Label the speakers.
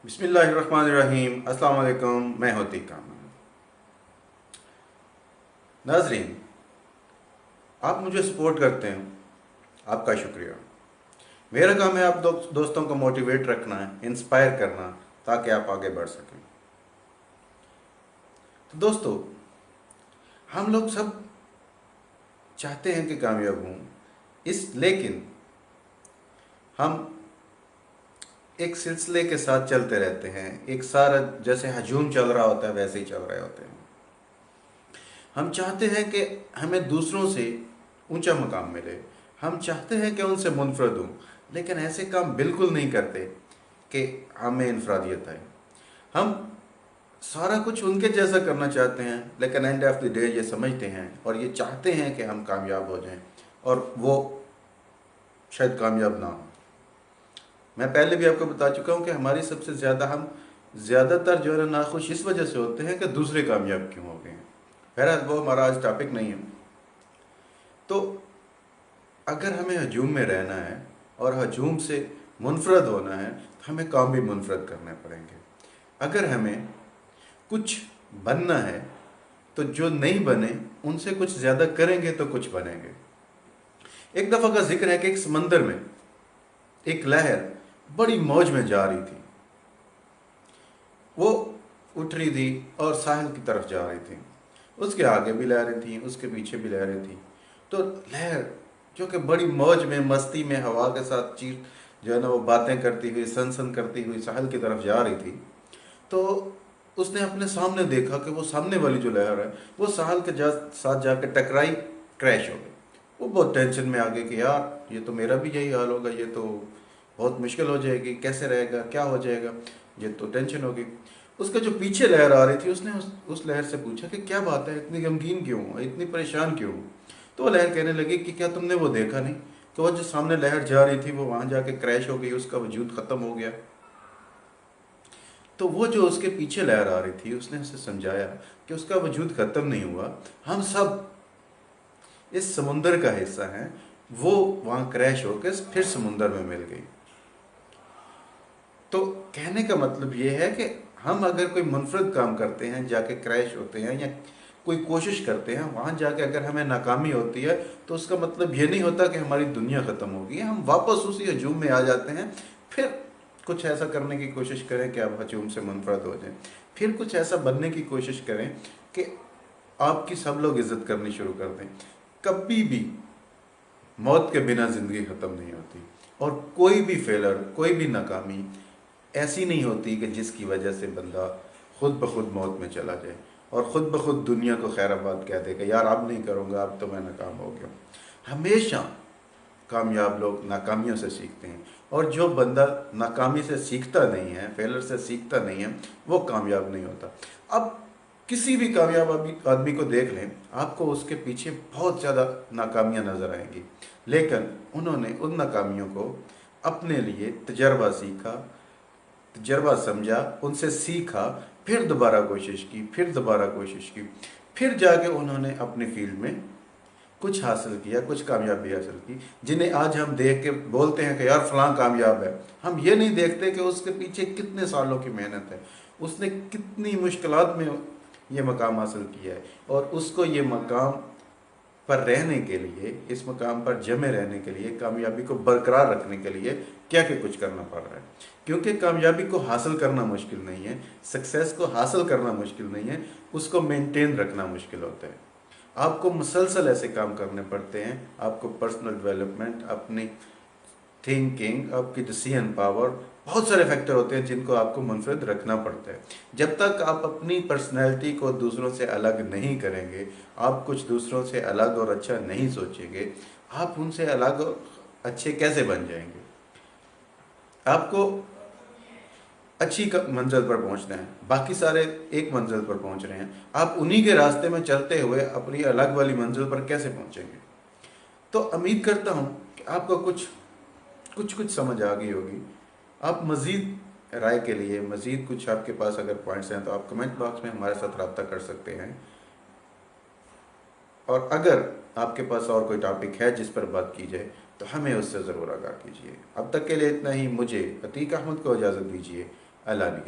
Speaker 1: बिस्मिल्लाहिर्रहमानिर्रहीम। अस्सलाम वालेकुम। मैं होती कामना। नाजरीन, आप मुझे सपोर्ट करते हैं, आपका शुक्रिया। मेरा काम है आप दोस्तों को मोटिवेट रखना है, इंस्पायर करना, ताकि आप आगे बढ़ सकें। तो दोस्तों, हम लोग सब चाहते हैं कि कामयाब हों, लेकिन हम एक सिलसिले के साथ चलते रहते हैं। एक सारा जैसे हजूम चल रहा होता है वैसे ही चल रहे होते हैं। हम चाहते हैं कि हमें दूसरों से ऊंचा मकाम मिले, हम चाहते हैं कि उनसे मुनफरद हूँ, लेकिन ऐसे काम बिल्कुल नहीं करते कि हमें इनफरादियत आए। हम सारा कुछ उनके जैसा करना चाहते हैं, लेकिन एंड ऑफ द डे ये समझते हैं और ये चाहते हैं कि हम कामयाब हो जाएं, और वो शायद कामयाब ना हो। मैं पहले भी आपको बता चुका हूँ कि हमारी सबसे ज़्यादा हम ज़्यादातर जो है नाखुश इस वजह से होते हैं कि दूसरे कामयाब क्यों हो गए हैं। बहरहाल वो हमारा आज टॉपिक नहीं है। तो अगर हमें हजूम में रहना है और हजूम से मुनफरद होना है, तो हमें काम भी मुनफरद करने पड़ेंगे। अगर हमें कुछ बनना है तो जो नहीं बने उनसे कुछ ज़्यादा करेंगे तो कुछ बनेंगे। एक दफ़ा का जिक्र है कि एक समंदर में एक लहर बड़ी मौज में जा रही थी। वो उठ रही थी और साहिल की तरफ जा रही थी। उसके आगे भी लहरें थीं, उसके पीछे भी लहरें थीं। तो लहर जो कि बड़ी मौज में, मस्ती में, हवा के साथ चीर जो है ना वो बातें करती हुई, सन करती हुई साहिल की तरफ जा रही थी। तो उसने अपने सामने देखा कि वो सामने वाली जो लहर है वो साहिल के साथ जाकर टकराई, क्रैश हो गई। वो बहुत टेंशन में आ गई कि यार ये तो मेरा भी यही हाल होगा, ये तो बहुत मुश्किल हो जाएगी, कैसे रहेगा, क्या हो जाएगा, ये तो टेंशन होगी। उसका जो पीछे लहर आ रही थी, उसने उस लहर से पूछा कि क्या बात है, इतनी गमगीन क्यों हो, इतनी परेशान क्यों हो। तो वो लहर कहने लगी कि क्या तुमने वो देखा नहीं कि वो जो सामने लहर जा रही थी वो वहाँ जाके क्रैश हो गई, उसका वजूद ख़त्म हो गया। तो वो जो उसके पीछे लहर आ रही थी उसने उसे समझाया कि उसका वजूद ख़त्म नहीं हुआ, हम सब इस समुंदर का हिस्सा हैं। वो वहाँ क्रैश होकर फिर समुंदर में मिल गई। तो कहने का मतलब ये है कि हम अगर कोई मुनफरद काम करते हैं, जाके क्रैश होते हैं, या कोई कोशिश करते हैं, वहाँ जाके अगर हमें नाकामी होती है, तो उसका मतलब ये नहीं होता कि हमारी दुनिया ख़त्म हो गई है। हम वापस उसी हजूम में आ जाते हैं। फिर कुछ ऐसा करने की कोशिश करें कि आप हजूम से मुनफरद हो जाएं। फिर कुछ ऐसा बनने की कोशिश करें कि आपकी सब लोग इज़्ज़त करनी शुरू कर दें। कभी भी मौत के बिना ज़िंदगी ख़त्म नहीं होती, और कोई भी फेलर, कोई भी नाकामी ऐसी नहीं होती कि जिसकी वजह से बंदा खुद ब खुद मौत में चला जाए और ख़ुद ब खुद दुनिया को खैराबाद कह देगा, यार अब नहीं करूँगा, अब तो मैं नाकाम हो गया। हमेशा कामयाब लोग नाकामियों से सीखते हैं, और जो बंदा नाकामी से सीखता नहीं है, फेलर से सीखता नहीं है, वो कामयाब नहीं होता। अब किसी भी कामयाब आदमी को देख लें, आपको उसके पीछे बहुत ज़्यादा नाकामियाँ नज़र आएंगी, लेकिन उन्होंने उन नाकामियों को अपने लिए तजर्बा समझा, उनसे सीखा, फिर दोबारा कोशिश की, फिर दोबारा कोशिश की, फिर जाके उन्होंने अपनी फील्ड में कुछ हासिल किया, कुछ कामयाबी हासिल की, जिन्हें आज हम देख के बोलते हैं कि यार फलां कामयाब है। हम ये नहीं देखते कि उसके पीछे कितने सालों की मेहनत है, उसने कितनी मुश्किलात में ये मकाम हासिल किया है, और उसको ये मकाम पर रहने के लिए, इस मकाम पर जमे रहने के लिए, कामयाबी को बरकरार रखने के लिए क्या क्या कुछ करना पड़ रहा है। क्योंकि कामयाबी को हासिल करना मुश्किल नहीं है, सक्सेस को हासिल करना मुश्किल नहीं है, उसको मेंटेन रखना मुश्किल होता है। आपको मुसलसल ऐसे काम करने पड़ते हैं। आपको पर्सनल डेवलपमेंट, अपनी थिंकिंग, आपकी डिसीजन पावर, बहुत सारे फैक्टर होते हैं जिनको आपको मुनफरद रखना पड़ता है। जब तक आप अपनी पर्सनैलिटी को दूसरों से अलग नहीं करेंगे, आप कुछ दूसरों से अलग और अच्छा नहीं सोचेंगे, आप उनसे अलग और अच्छे कैसे बन जाएंगे। आपको अच्छी मंजिल पर पहुंचना है, बाकी सारे एक मंजिल पर पहुंच रहे हैं, आप उन्हीं के रास्ते में चलते हुए अपनी अलग वाली मंजिल पर कैसे पहुंचेंगे। तो उम्मीद करता हूं कि आपको कुछ कुछ कुछ समझ आ गई होगी। आप मज़ीद राय के लिए, मज़ीद कुछ आपके पास अगर पॉइंट्स हैं, तो आप कमेंट बॉक्स में हमारे साथ रब्ता कर सकते हैं। और अगर आपके पास और कोई टॉपिक है जिस पर बात की जाए, तो हमें उससे ज़रूर आगाह कीजिए। अब तक के लिए इतना ही। मुझे अतीक अहमद को इजाज़त दीजिए। علانیہ۔